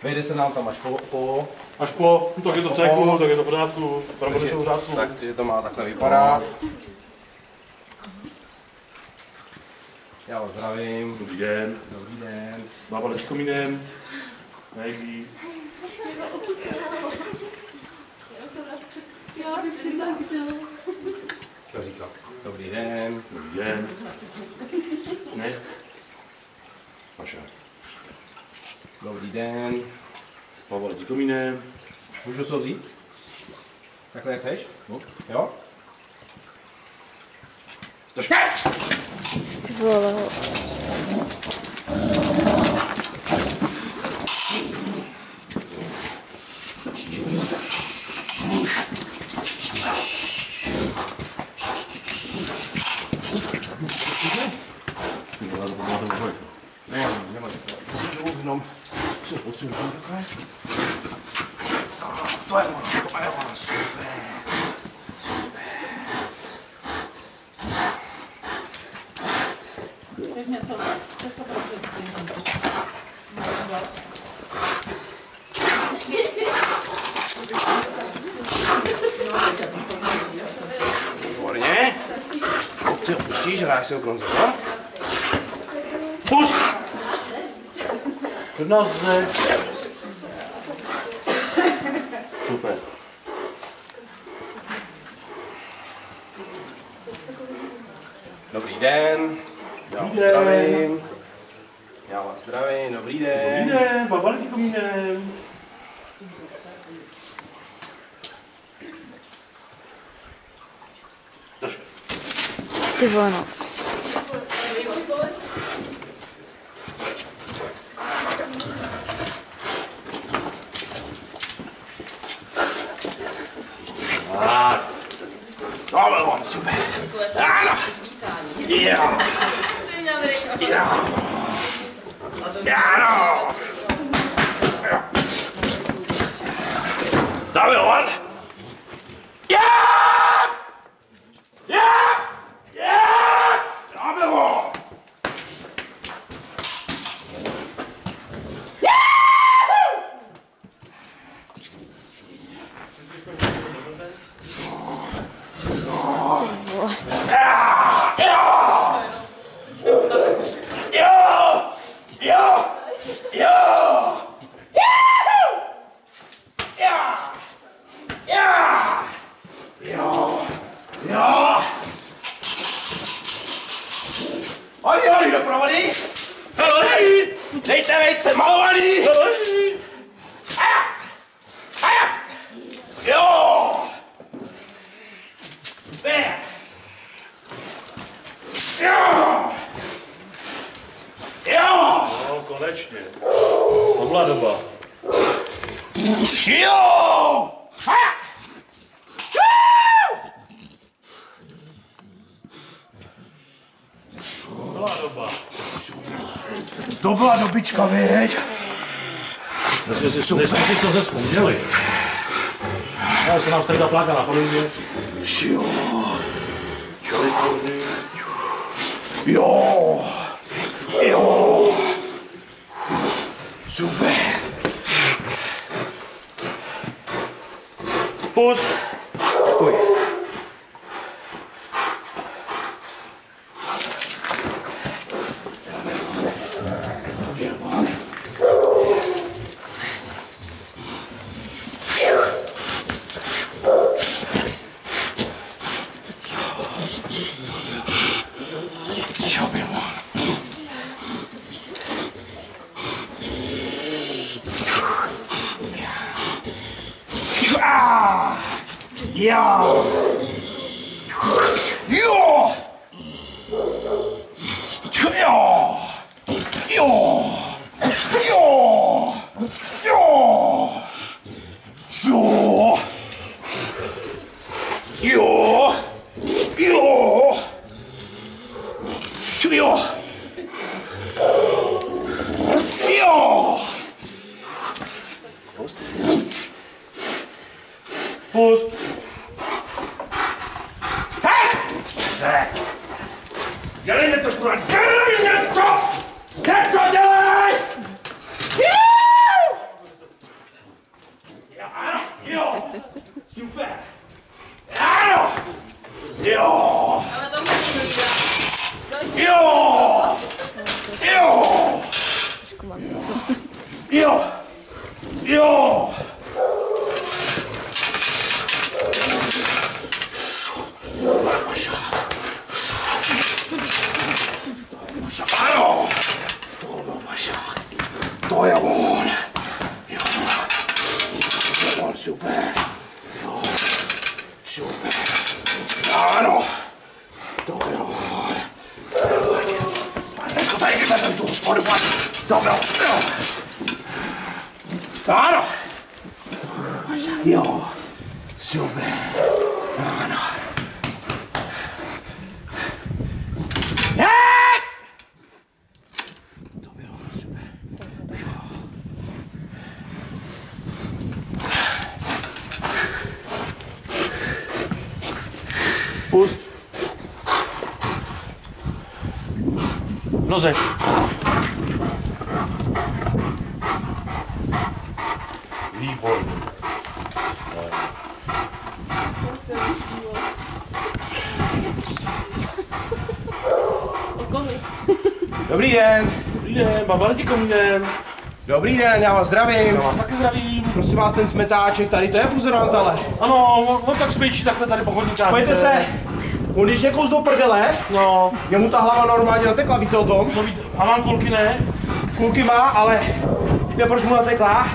Vejde se nám tam až po. Tak je to v céku, tak je to v pořádku, brambory jsou v řádku. Takže to má takhle vypadat. Já vás zdravím. Dobrý den. Dobrý den. Bába letí komínem. Nejví. Co říkal? Dobrý den. Dobrý den. Ne? Vaše. Dobrý den. Bába letí komínem. Můžu se ho vzít? Takhle jak seš? No. Jo? Trošku. Ty vole. Jenom si potřebuji takhle. To je ono, super. Super. Výborně. Obce opustíš, hráš si ho konzerva. Pust! K noze. Super. Dobrý den. Já vás zdravím. Já vás zdravím, dobrý den. Dobrý den, bába letí komínem. Trošku. Ty vole, no. Tak. No, super. Ano. Jo. Jo. Ano. Dáme on. Jo. Jo. Jo. Dáme ho. Hori, doprovody! Dejte vejce malovaný! Jo! Ne! Jo! Jo! No, konečně. To byla doba. Jo! To byla doba. To byla dobička, viď? Jsme si to zde vzpomněli. Já se nám tady ta fláka na palivě. Jo! Jo! Jo! Super! Pust! Stoj! Ja! Jo! Ja! Jo! Jo! Jo! Så! Jo! Jo! Jo! Jo! Pust! Dělej něco, kurva! Dělej něco! Něco dělej! Jo! Jo! Ano! To byl mašák. To je on. Jo. To je on, super. Jo. Super. Ano. To byl on. A dneska tady vyvezem tu hospodu, pojď. Dobro. Jo. Ano. Jo. Super. Ano. Pust. Noze. Výborně. Dobrý den. Dobrý den, babarky, dobrý den. Dobrý den, já vás zdravím. Já vás taky zdravím. Prosím vás, ten smetáček tady, to je buzerant, ale. Ano, on tak smyčí takhle tady po chodníkách. Pojďte se. On když někoho do prdele, No. jemu ta hlava normálně natekla, víte o tom? No víte, a mám kulky, ne? Kulky má, ale víte, proč mu natekla?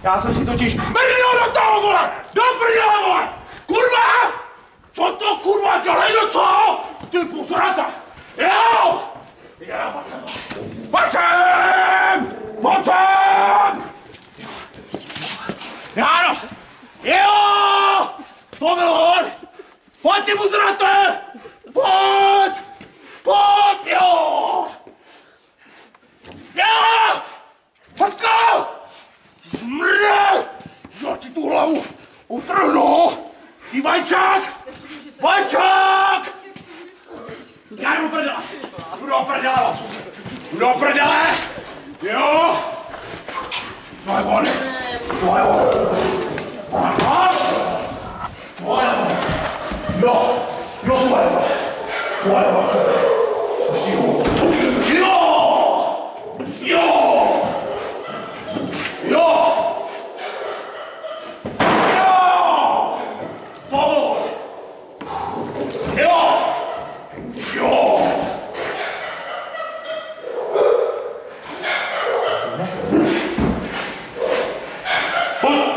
Já jsem si totiž... Brňo do toho, vole! Do prdele, vole! Kurva! Co to kurva dělej, no co? Ty pusrata! Jo! Já pojď sem! Pojď sem! Ano! Jo! To byl on! Pojď ty pusrate! Pojď! Pojď, jo! Jo! Pojďko! Mrde! Já ti tu hlavu utrhnu! Ty vajčák! Vajčák! Já jdu prdele! Jdu do prdele! Jdu do prdele! Jo! To je on! To je on! To je on! Jo! Jo, to je on! To je on! Jo! Jo! Jo! Jo! Pavel! Jo! Jo! Pust!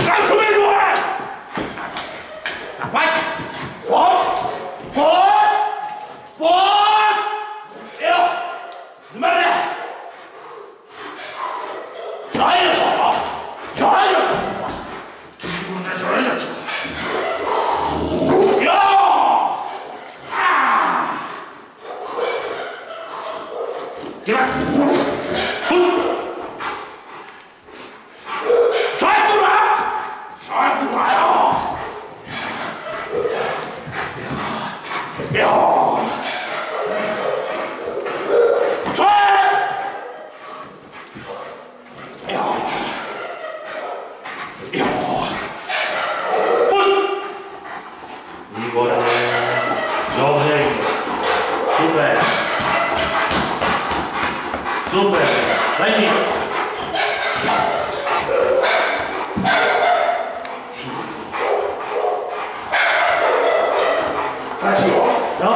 Kam se jmenuje? A pojď! Pojď! Pojď! Pojď! Jo! Zmrde! Dělej něco! Dělej něco! Ty si bude dělej něco! Jo! Dívej! Pust! Co je kurva? Co je kurva, jo? Jo! Co je? Jo! Jo! Pust! Výborně. Dobře. Super. Super. Lení. Stačí, jo? Jo?